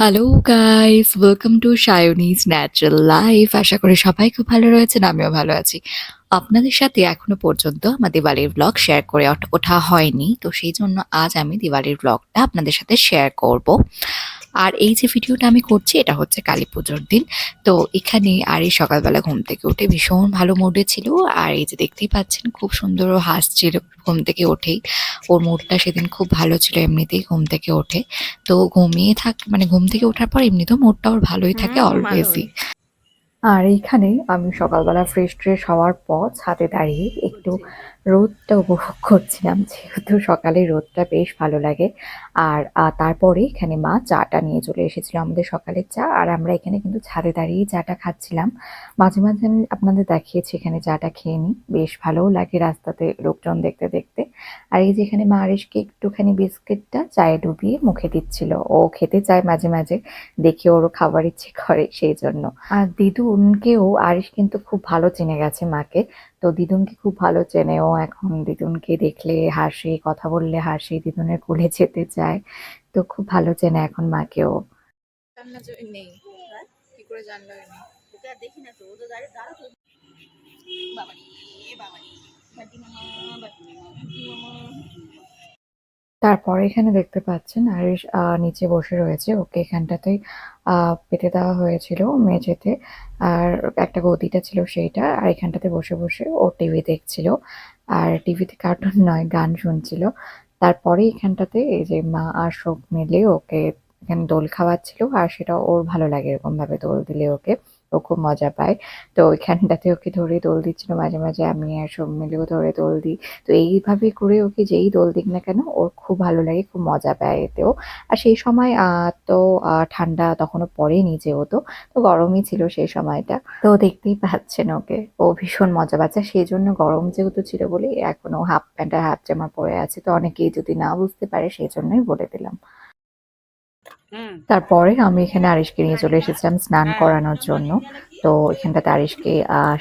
Hello guys, welcome to Sayani's natural life. আশা করি সবাই খুব ভালো রয়েছেন, আমিও ভালো আছি। আপনাদের সাথে এখনো পর্যন্ত আমার দিওয়ালির ব্লগ শেয়ার করে ওঠা হয়নি, তো সেই জন্য আজ আমি দিওয়ালির ব্লগটা আপনাদের সাথে শেয়ার করব। আর এই যে ভিডিওটা আমি করছি এটা হচ্ছে কালী পুজোর দিন। তো এখানে আর এই সকালবেলা ঘুম থেকে উঠে ভীষণ ভালো মুডে ছিল। আর এই যে দেখতেই পাচ্ছেন খুব সুন্দর ও হাসছিল ঘুম থেকে উঠেই। ওর মুডটা সেদিন খুব ভালো ছিল এমনিতেই ঘুম থেকে ওঠে। তো ঘুমিয়ে মানে ঘুম থেকে ওঠার পর এমনিতেও মুডটা ওর ভালোই থাকে অলওয়েজই। আর এইখানে আমি সকালবেলা ফ্রেশ হওয়ার পর ছাদে দাঁড়িয়ে একটু রোদটা উপভোগ করছিলাম, যেহেতু সকালে রোদটা বেশ ভালো লাগে। আর তারপরে এখানে মা চাটা নিয়ে চলে এসেছিল, আমাদের সকালের চা। আর আমরা এখানে কিন্তু ছাদে দাঁড়িয়ে চাটা খাচ্ছিলাম। মাঝে মাঝে আমি আপনাদের দেখিয়েছি এখানে চাটা খেয়ে নিই, বেশ ভালোও লাগে রাস্তাতে লোকজন দেখতে দেখতে। আর এই যে এখানে মা আরিশকে একটুখানি বিস্কিটটা চায়ে ডুবিয়ে মুখে দিচ্ছিল, ও খেতে চায় মাঝে মাঝে, দেখে ওরও খাবার ইচ্ছে করে সেই জন্য। আর দিদুনকেও আরিশ কিন্তু খুব ভালো চিনে গেছে মাকে। তো দিদুনকে খুব ভালো চেনে ও, এখন দিদুনকে দেখলে হাসে, কথা বললে হাসে, দিদুনের কোলে যেতে চায়। তো খুব ভালো চেনে এখন মাকেও। নেই, কি করে জানলো? দেখি না তো, ও তো দাঁড়িয়ে দাঁড়া তো। বাবারি, বাবারি, বাটি মামা, বাটি মামা, বাটি মামা। তারপরে এখানে দেখতে পাচ্ছেন আরিশ নিচে বসে রয়েছে, ওকে এখানটাতেই পেতে দেওয়া হয়েছিল মেঝেতে। আর একটা গদিটা ছিল সেইটা, আর এখানটাতে বসে বসে ও টিভি দেখছিল। আর টিভিতে কার্টুন নয়, গান শুনছিল। তারপরে এখানটাতে এই যে মা আর সব মিলে ওকে এখানে দোল খাওয়াচ্ছিল, আর সেটা ওর ভালো লাগে এরকম ভাবে দোল দিলে ওকে, ও খুব মজা পায়। তো এখানটাতে ওকে ধরে দোল দিচ্ছিল, মাঝে মাঝে আমি আর সব মিলেও ধরে দোল দিই। তো এইভাবে করে ওকে যেই দোল দিক না কেন ওর খুব ভালো লাগে, খুব মজা পায় এতেও। আর সেই সময় তো ঠান্ডা তখনও পড়েনি যেহেতু, তো গরমই ছিল সেই সময়টা। তো দেখতেই পাচ্ছেন ওকে, ও ভীষণ মজা পাচ্ছে। সেই জন্য গরম যেহেতু ছিল বলে এখনো হাফ প্যান্ট আর হাফ জামা পরে আছে। তো অনেকেই যদি না বুঝতে পারে সেই জন্যই বলে দিলাম। তারপরে আমি এখানে আরিশকে নিয়ে চলে এসেছিলাম স্নান করানোর জন্য। তো এখানটাতে আরিশকে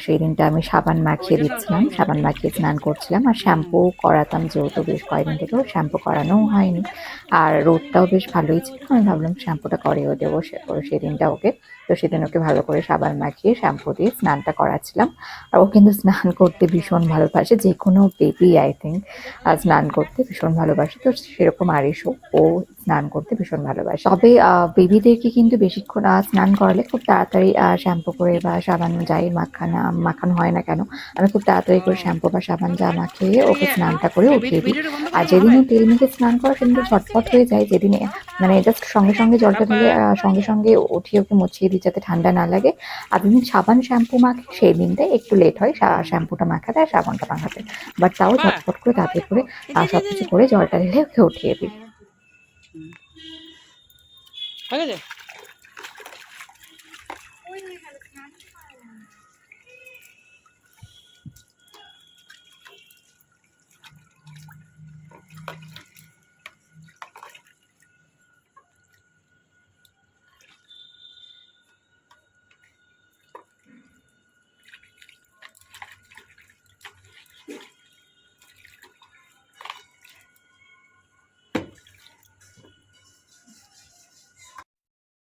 সেই দিনটা আমি সাবান মাখিয়ে দিচ্ছিলাম, সাবান মাখিয়ে স্নান করছিলাম। আর শ্যাম্পু করাতাম যেহেতু বেশ কয়েকদিন থেকে, ওর শ্যাম্পু করানোও হয়নি। আর রোদটাও বেশ ভালোই ছিল, আমি ভাবলাম শ্যাম্পুটা করিয়েও দেবো সেদিনটা ওকে। তো সেদিন ওকে ভালো করে সাবান মাখিয়ে শ্যাম্পু দিয়ে স্নানটা করাচ্ছিলাম। আর ও কিন্তু স্নান করতে ভীষণ ভালোবাসে, যে কোনো বেবি আই থিঙ্ক স্নান করতে ভীষণ ভালোবাসে। তো সেরকম আরিশও, ও স্নান করতে ভীষণ ভালোবাসে। তবে বেবিদেরকে কিন্তু বেশিক্ষণ স্নান করালে খুব তাড়াতাড়ি শ্যাম্পু করে বা সাবান যাই মাখানো হয় না কেন, আমি খুব তাড়াতাড়ি করে শ্যাম্পু বা সাবান যা মাখিয়ে ওকে স্নানটা করে উঠিয়ে দিই। আর যেদিন ও তেল মেখে স্নান করে সেদিন তো ঝটপট হয়ে যায়, যেদিন মানে জাস্ট সঙ্গে সঙ্গে জলটা ঢেলে সঙ্গে সঙ্গে উঠিয়ে ওকে মুছিয়ে দিই যাতে ঠান্ডা না লাগে। আর যেদিন সাবান শ্যাম্পু মাখে সেই দিনটাই একটু লেট হয় শ্যাম্পুটা মাখাতে আর সাবানটা মাখাতে। বাট তাও ঝটপট করে তাড়াতাড়ি করে সবকিছু করে জলটা ঢেলে ওকে উঠিয়ে দিই। ঠিক আছে।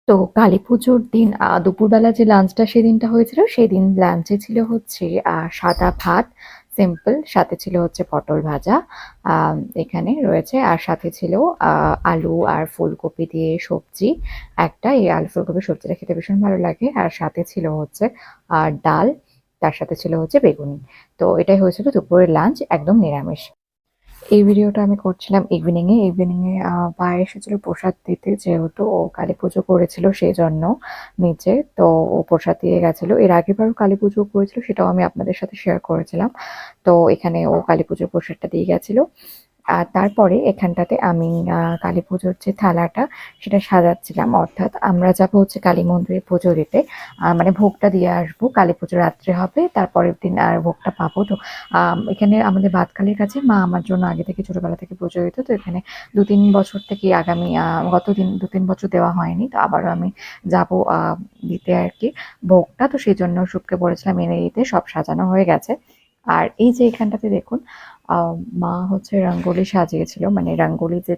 তো কালী পুজোর দিন দুপুরবেলা যে লাঞ্চটা সেদিনটা হয়েছিল, সেদিন লাঞ্চে ছিল হচ্ছে সাদা ভাত, সিম্পল, সাথে ছিল হচ্ছে পটল ভাজা এখানে রয়েছে। আর সাথে ছিল আলু আর ফুলকপি দিয়ে সবজি একটা, এই আলু ফুলকপি সবজিটা খেতে ভীষণ ভালো লাগে। আর সাথে ছিল হচ্ছে ডাল, তার সাথে ছিল হচ্ছে বেগুনি। তো এটাই হয়েছিল দুপুরের লাঞ্চ, একদম নিরামিষ। এই ভিডিওটা আমি করছিলাম ইভিনিং এ মা এসেছিল প্রসাদ দিতে, যেহেতু ও কালী পুজো করেছিল সেই জন্য নিচে। তো ও প্রসাদ দিয়ে গেছিল, এর আগেরবারও কালী পুজো করেছিল, সেটাও আমি আপনাদের সাথে শেয়ার করেছিলাম। তো এখানে ও কালী পুজোর প্রসাদটা দিয়ে গেছিল। আর তারপরে এখানটাতে আমি কালী পুজোর যে থালাটা সেটা সাজাচ্ছিলাম, অর্থাৎ আমরা যাবো হচ্ছে কালী মন্দিরে পুজো দিতে। মানে ভোগটা দিয়ে আসবো, কালী পুজো রাত্রে হবে, তারপরের দিন আর ভোগটা পাবো। তো এখানে আমাদের বাতকালীর কাছে মা আমার জন্য আগে থেকে ছোটবেলা থেকে পুজো দিত। তো এখানে ২-৩ বছর থেকে আগামী গত ২-৩ বছর দেওয়া হয়নি, তো আবারও আমি যাবো দিতে আর কি ভোগটা। তো সেই জন্য শুভকে বলেছিলাম এনে দিতে, সব সাজানো হয়ে গেছে। আর এই যে এখানটাতে দেখুন মা হচ্ছে রঙ্গোলি সাজিয়েছিল, মানে রঙ্গোলি যে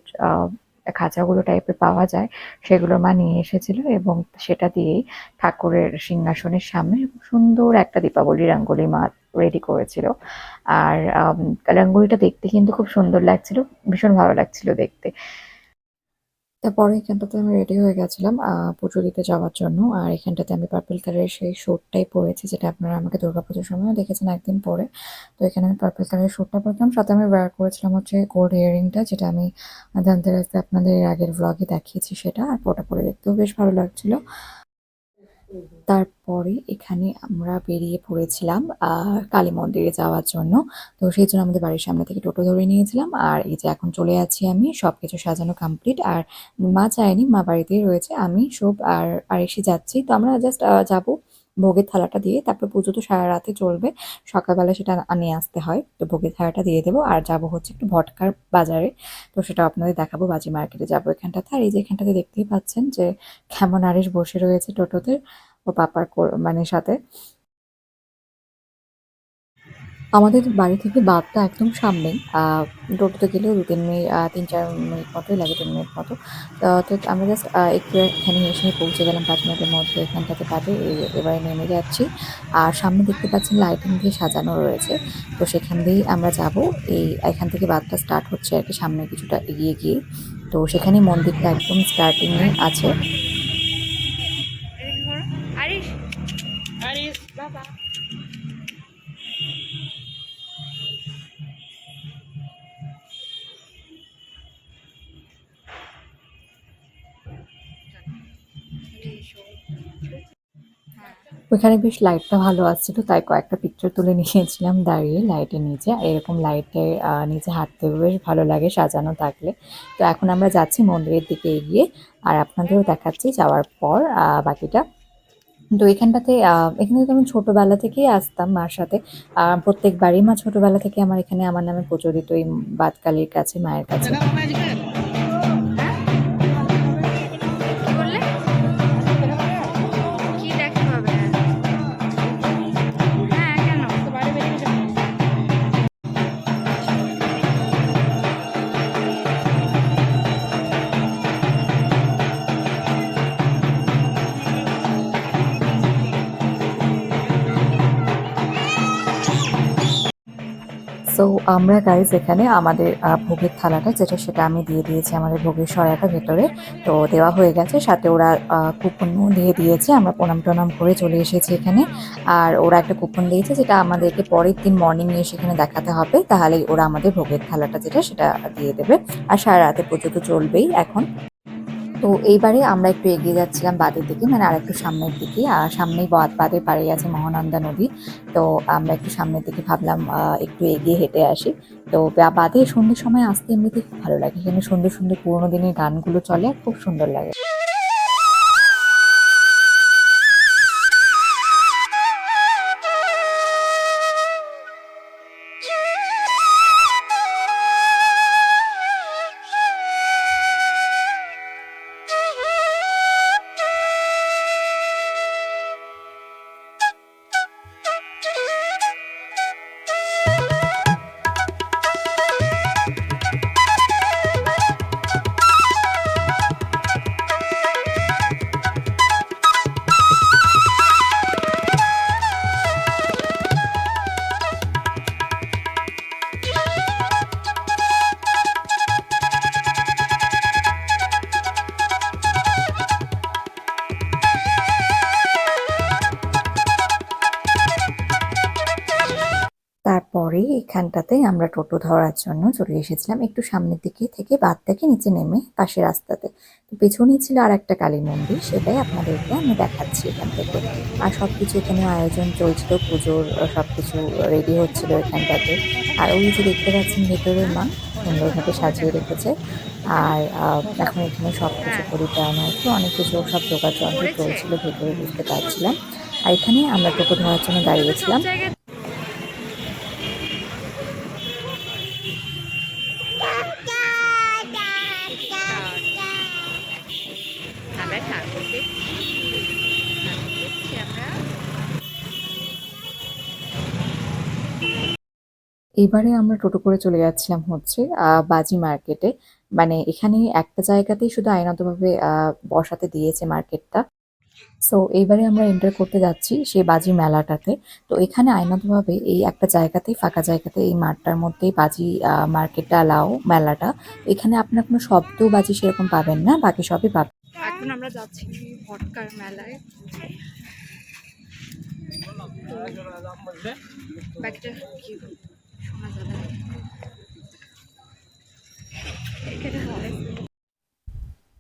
খাঁচাগুলো টাইপের পাওয়া যায়, সেগুলো মা নিয়ে এসেছিল এবং সেটা দিয়েই ঠাকুরের সিংহাসনের সামনে খুব সুন্দর একটা দীপাবলি রঙ্গোলি মা রেডি করেছিল। আর রঙ্গোলিটা দেখতে কিন্তু খুব সুন্দর লাগছিল, ভীষণ ভালো লাগছিল দেখতে। তারপরে এখানটাতে আমি রেডি হয়ে গেছিলাম পুজো দিতে যাওয়ার জন্য। আর এখানটাতে আমি পার্পল কালারের সেই স্যুটটাই পরেছি, যেটা আপনারা আমাকে দুর্গাপুজোর সময়ও দেখেছেন একদিন পরে। তো এখানে আমি পার্পল কালারের স্যুটটা পরতাম, সাথে আমি ওয়্যার করেছিলাম হচ্ছে গোল্ড ইয়াররিংটা, যেটা আমি ধনতেরাসে আপনাদের এর আগের ভ্লগে দেখিয়েছি সেটা। আর ওটা পরে দেখতেও বেশ ভালো লাগছিল। তারপরে এখানে আমরা বেরিয়ে পড়েছিলাম কালী মন্দিরে যাওয়ার জন্য। তো সেই জন্য আমাদের বাড়ির সামনে থেকে টোটো ধরে নিয়েছিলাম। আর এই যে এখন চলে যাচ্ছি আমি, সবকিছু সাজানো কমপ্লিট। আর মা যায়নি, মা বাড়িতেই রয়েছে, আমি শুভ আর আরিশি যাচ্ছি। তো আমরা জাস্ট যাবো ভোগের থালাটা দিয়ে, তারপর পুজো তো সারা রাতে চলবে, সকালবেলা সেটা নিয়ে আসতে হয়। তো ভোগের থালাটা দিয়ে দেবো আর যাবো হচ্ছে একটু ভটকার বাজারে। তো সেটা আপনাদের দেখাবো, বাজি মার্কেটে যাবো এখানটাতে। আর এই যে এখানটাতে দেখতেই পাচ্ছেন যে কেমন আরিশ বসে রয়েছে টোটোতে ওর পাপার মানে সাথে। আমাদের বাড়ি থেকে বাঁধটা একদম সামনেই। টোটোতে গেলেও ২-৩ মিনিট ৩-৪ মিনিট মতোই লাগে, ৩ মিনিট মতো। তো আমরা জাস্ট একটু এখানে এসে পৌঁছে গেলাম ৫ মিনিটের মধ্যে এখানটাতে বাদে। এবারে নেমে যাচ্ছি। আর সামনে দেখতে পাচ্ছেন লাইটিং দিয়ে সাজানো রয়েছে। তো সেখান দিয়েই আমরা যাবো। এখান থেকে বাঁধটা স্টার্ট হচ্ছে আরকি, সামনে কিছুটা এগিয়ে গিয়ে। তো সেখানেই মন্দিরটা একদম স্টার্টিং এ আছে। ওইখানে বেশ লাইটটা ভালো আসছিল, তাই কয়েকটা পিকচার তুলে নিয়েছিলাম দাঁড়িয়ে লাইটের নিচে। এরকম লাইটের নিচে হাঁটতেও বেশ ভালো লাগে সাজানো থাকলে। তো এখন আমরা যাচ্ছি মন্দিরের দিকে এগিয়ে, আর আপনাদেরও দেখাচ্ছি যাওয়ার পর বাকিটা। তো এখানে তো আমি ছোটবেলা থেকেই আসতাম মার সাথে। প্রত্যেকবারই মা ছোটবেলা থেকে আমার এখানে আমার নামে পুজো দিত এই বাদকালীর কাছে, মায়ের কাছে। সো আমরা গাইজ এখানে আমাদের ভোগের থালাটা যেটা, সেটা আমি দিয়ে দিয়েছি আমাদের ভোগের সরাটা ভেতরে। তো দেওয়া হয়ে গেছে, সাথে ওরা কুপনও দিয়ে দিয়েছে। আমরা প্রণাম টনাম করে চলে এসেছি এখানে। আর ওরা একটা কুপন দিয়েছে, যেটা আমাদেরকে পরের দিন মর্নিং এ সেখানে দেখাতে হবে, তাহলেই ওরা আমাদের ভোগের থালাটা যেটা সেটা দিয়ে দেবে। আর সারা রাতে পুজো তো চলবেই এখন। তো এইবারে আমরা একটু এগিয়ে যাচ্ছিলাম বাদের দিকে, মানে আর একটু সামনের দিকে। আর সামনেই বাদের পাড়েই আছে মহানন্দা নদী। তো আমরা একটু সামনের দিকে ভাবলাম একটু এগিয়ে হেঁটে আসি। তো বাদে সন্ধ্যের সময় আসতে এমনিতেই খুব ভালো লাগে, এখানে সুন্দর সুন্দর পুরোনো দিনের গানগুলো চলে, আর খুব সুন্দর লাগে। তারপরে এখানটাতে আমরা টোটো ধরার জন্য চলে এসেছিলাম একটু সামনের দিকে থেকে, বাদ থেকে নিচে নেমে পাশে রাস্তাতে। তো পেছনেই ছিল আর একটা কালী মন্দির, সেটাই আপনাদেরকে আমি দেখাচ্ছি এখান থেকে। আর সবকিছু এখানে আয়োজন চলছিল, পুজোর সবকিছু রেডি হচ্ছিল এখানটাতে। আর ওই যে দেখতে পাচ্ছেন ভেতরে মা সুন্দরভাবে সাজিয়ে রেখেছে। আর এখন এখানে সবকিছু পরিপূর্ণ হচ্ছে, অনেক কিছু সব যোগাযোগ চলছিল ভেতরে, বুঝতে পারছিলাম। আর এখানে আমরা টোটো ধরার জন্য দাঁড়িয়েছিলাম। এবারে আমরা টোটো করে চলে যাচ্ছিলাম হচ্ছে বাজি মার্কেটে। মানে এখানে একটা জায়গাতেই শুধু আইনতভাবে বসাতে দিয়েছে মার্কেটটা। সো এইবারে আমরা এন্টার করতে যাচ্ছি সেই বাজি মেলাটাতে। তো এখানে আইনতভাবে এই একটা জায়গাতেই, ফাঁকা জায়গাতে, এই মাঠটার মধ্যেই বাজি মার্কেটটা অ্যালাও, মেলাটা। তো এখানে আপনার কোনো শব্দ বাজি সেরকম পাবেন না, বাকি সবই পাবেন। এখন আমরা যাচ্ছি ভটকার মেলায়। বাকিটা কি শোনা যাবে না। এখানে হয়।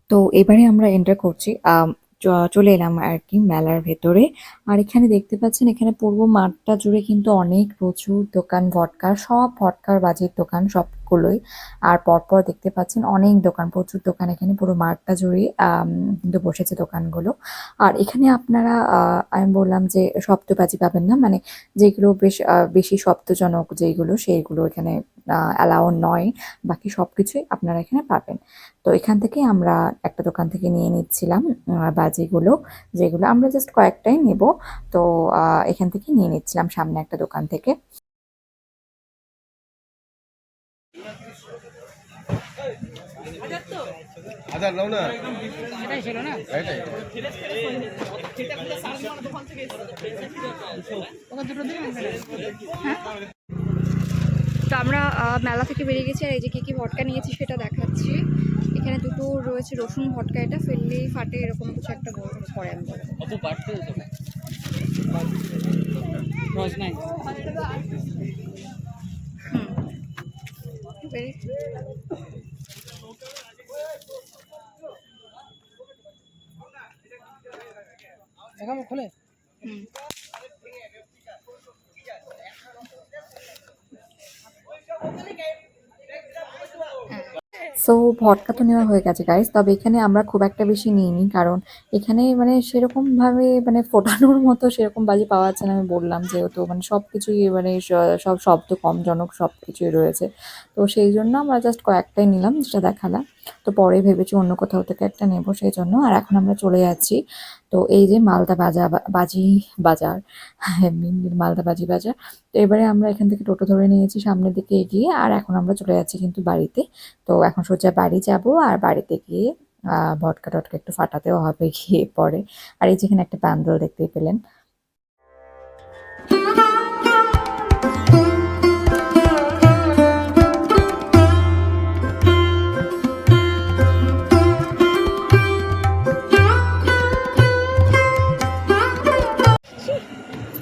তো এবারে আমরা এন্টার করছি, চলে এলাম আর কি মেলার ভেতরে। আর এখানে দেখতে পাচ্ছেন, এখানে পুরো মাঠটা জুড়ে কিন্তু অনেক প্রচুর দোকান, ভটকার, সব ভটকার বাজির দোকান সবগুলোই। আর পরপর দেখতে পাচ্ছেন অনেক দোকান, প্রচুর দোকান এখানে পুরো মাঠটা জুড়ে কিন্তু বসেছে দোকানগুলো। আর এখানে আপনারা আমি বললাম যে শব্দবাজি পাবেন না, মানে যেগুলো বেশ বেশি শব্দজনক যেগুলো, সেইগুলো এখানে অ্যালাউ নয়। বাকি সবকিছুই আপনারা এখানে পাবেন। তো এখান থেকে আমরা একটা দোকান থেকে নিয়ে নিচ্ছিলাম বাজিগুলো, যেগুলো আমরা জাস্ট কয়েকটাই নেব। তো এখান থেকে নিয়ে নিচ্ছিলাম সামনে একটা দোকান থেকে। তো আমরা মেলা থেকে বেরিয়ে গেছি, আর এই যে কি কি ভটকা নিয়েছি সেটা দেখাচ্ছি। এখানে দুটো রয়েছে রসুন ভটকা, এটা ফেললেই ফাটে এরকম কিছু একটা পরে আমি বলে খুলে। সো ভটকা তো নেওয়া হয়ে গেছে গাইস, তবে এখানে আমরা খুব একটা বেশি নিইনি, কারণ এখানে মানে সেরকম ভাবে মানে ফোটানোর মতো সেরকম বাজি পাওয়া যাচ্ছে না। আমি বললাম যেহেতু মানে সবকিছুই মানে সব শব্দ কমজনক সবকিছুই রয়েছে। তো সেই জন্য আমরা জাস্ট কয়েকটাই নিলাম, যেটা দেখালাম। তো পরে ভেবেছি অন্য কোথাও থেকে একটা নেবো, সেই জন্য। আর এখন আমরা চলে যাচ্ছি, তো এই যে মালদা বাজি বাজার, হ্যাঁ, মালদা বাজি বাজার। তো এবারে আমরা এখান থেকে টোটো ধরে নিয়েছি সামনের দিকে এগিয়ে, আর এখন আমরা চলে যাচ্ছি কিন্তু বাড়িতে। তো এখন সোজা বাড়ি যাব, আর বাড়িতে গিয়ে ভটকা টটকা একটু ফাটাতেও হবে গিয়ে পরে। আর এই যেখানে একটা প্যান্ডেল দেখতেই পেলেন।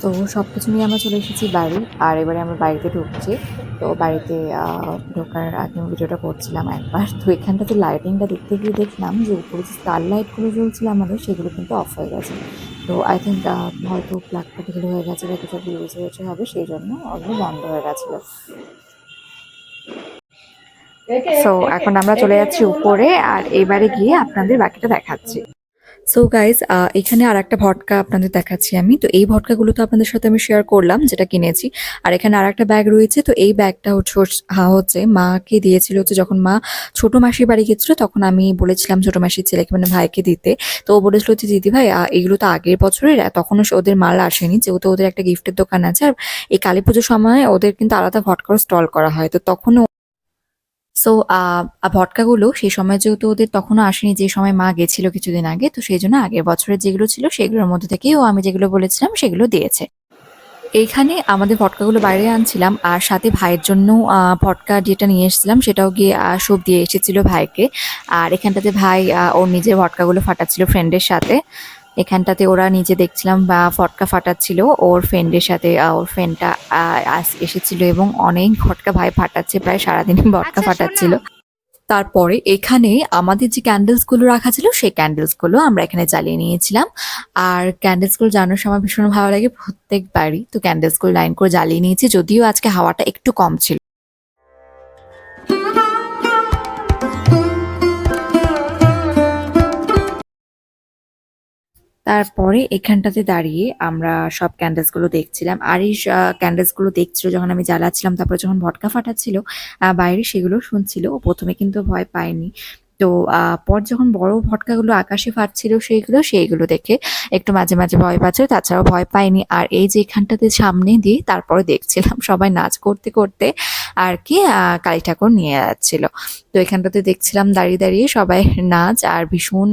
তো সবকিছু নিয়ে আমরা চলে এসেছি বাড়ি, আর এবারে আমরা বাড়িতে ঢুকছি। তো বাড়িতে ঢোকার আগে আমি ভিডিওটা করছিলাম একবার। তো এখানটাতে লাইটিংটা দেখতে গিয়ে দেখলাম যে উপরে যে স্টার লাইটগুলো জ্বলছিল আমাদের, সেগুলো কিন্তু অফ হয়ে গেছে। তো আই থিঙ্ক হয়তো প্লাগটা ঢিলে হয়ে গেছে বা কিছু ইউজ হয়েছে হবে, সেই জন্য ওগুলো বন্ধ হয়ে গেছিলো। সো এখন আমরা চলে যাচ্ছি উপরে, আর এবারে গিয়ে আপনাদের বাকিটা দেখাচ্ছি। সো গাইজ, এখানে আর একটা ভটকা আপনাদের দেখাচ্ছি আমি। তো এই ভটকাগুলো তো আপনাদের সাথে আমি শেয়ার করলাম যেটা কিনেছি। আর এখানে আর একটা ব্যাগ রয়েছে। তো এই ব্যাগটা হচ্ছে মাকে দিয়েছিল, হচ্ছে যখন মা ছোট মাসির বাড়ি গেছিল, তখন আমি বলেছিলাম ছোট মাসির ছেলেকে মানে ভাইকে দিতে। তো ও বলেছিল যে দিদি ভাই, এগুলো তো আগের বছরের, তখনও ওদের মাল আসেনি, যেহেতু ওদের একটা গিফটের দোকান আছে। আর এই কালী পুজোর সময় ওদের কিন্তু আলাদা ভটকার স্টল করা হয়। তো তখন সো ভটকাগুলো সেই সময় যেহেতু ওদের তখনও আসেনি, যে সময় মা গেছিল কিছুদিন আগে, তো সেই জন্য আগের বছরের যেগুলো ছিল সেগুলোর মধ্যে থেকেই ও আমি যেগুলো বলেছিলাম সেগুলো দিয়েছে। এইখানে আমাদের ভটকাগুলো বাইরে আনছিলাম, আর সাথে ভাইয়ের জন্য ভটকা যেটা নিয়ে এসেছিলাম সেটাও গিয়ে সব দিয়ে এসেছিল ভাইকে। আর এখানটাতে ভাই ওর নিজের ভটকাগুলো ফাটাচ্ছিল ফ্রেন্ডের সাথে। এখানটাতে ওরা নিজে দেখছিলাম বা ফটকা ফাটাচ্ছিল ওর ফ্রেন্ডের সাথে। ওর ফ্রেন্ডটা এসেছিল এবং অনেক ভটকা ভাই ফাটাচ্ছে, প্রায় সারাদিনই ভটকা ফাটাচ্ছিল। তারপরে এখানে আমাদের যে ক্যান্ডেলস গুলো রাখা ছিল, সেই ক্যান্ডেলস গুলো আমরা এখানে জ্বালিয়ে নিয়েছিলাম। আর ক্যান্ডেলস গুলো জ্বালানোর সময় ভীষণ ভালো লাগে প্রত্যেকবারই। তো ক্যান্ডেলস গুলো লাইন করে জ্বালিয়ে নিয়েছি, যদিও আজকে হাওয়াটা একটু কম ছিল। তারপরে এখানটাতে দাঁড়িয়ে আমরা সব ক্যান্ডেলস গুলো দেখছিলাম। আর এই ক্যান্ডেলস গুলো দেখছিল যখন আমি জ্বালাচ্ছিলাম, তারপরে যখন ভটকা ফাটাচ্ছিল বাইরে, সেগুলো শুনছিল। ও প্রথমে কিন্তু ভয় পায়নি। তো পর যখন বড় ফটকাগুলো আকাশে ফাটছিল সেইগুলো দেখে একটু মাঝে মাঝে ভয় পাচ্ছিল, তাছাড়াও ভয় পাইনি। আর এই যে এখানটাতে সামনে দিয়ে তারপরে দেখছিলাম সবাই নাচ করতে করতে আর কি কালী ঠাকুর নিয়ে যাচ্ছিল। তো এখানটাতে দেখছিলাম দাঁড়িয়ে দাঁড়িয়ে সবাই নাচ, আর ভীষণ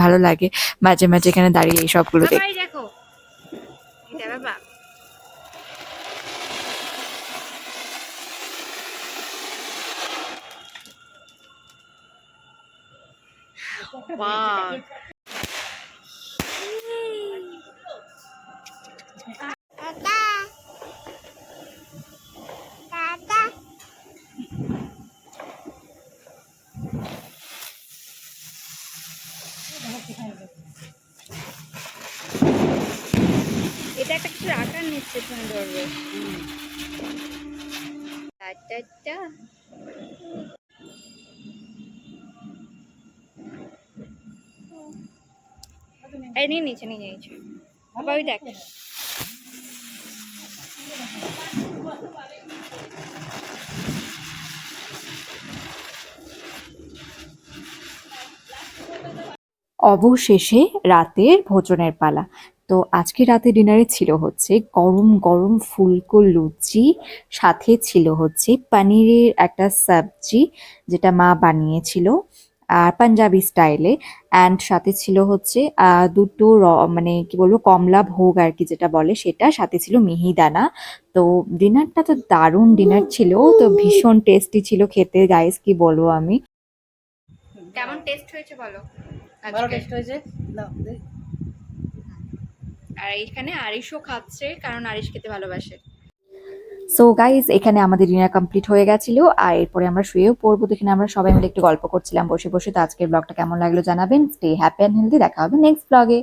ভালো লাগে মাঝে মাঝে এখানে দাঁড়িয়ে এই সবগুলো দেখতে। দেখো এটা বাবা বাহ এটা একটা কিছু আকার নিচ্ছে, তুমি ধরবে এই নিয়ে নিচে বাবা ওই দেখ অবশেষে রাতের ভোজনের পালা। তো আজকে রাতে ডিনারে ছিল হচ্ছে গরম গরম ফুলকো লুচি, সাথে ছিল হচ্ছে পনিরের একটা সবজি যেটা মা বানিয়েছিল আর পাঞ্জাবি স্টাইলে। অ্যান্ড সাথে ছিল হচ্ছে দুটো মানে কি বলবো কমলা ভোগ আর কি যেটা বলে সেটা, সাথে ছিল মিহিদানা। তো ডিনারটা তো দারুণ ডিনার ছিল, তো ভীষণ টেস্টি ছিল খেতে গাইস, কি বলবো আমি। কেমন টেস্ট হয়েছে বলো? ভালো টেস্ট হয়েছে। দাও দেই। আর এইখানে আরিশও খাচ্ছে, কারণ আরিশ খেতে ভালোবাসে। সো গাইজ এখানে আমাদের ডিনার কমপ্লিট হয়ে গেছিল, আর এরপরে আমরা শুয়েও পড়বো। তো এখানে আমরা সবাই মিলে একটু গল্প করছিলাম বসে বসে। তো আজকের ব্লগটা কেমন লাগলো জানাবেন। স্টে হ্যাপি অ্যান্ড হেলদি, দেখা হবে নেক্সট ব্লগে।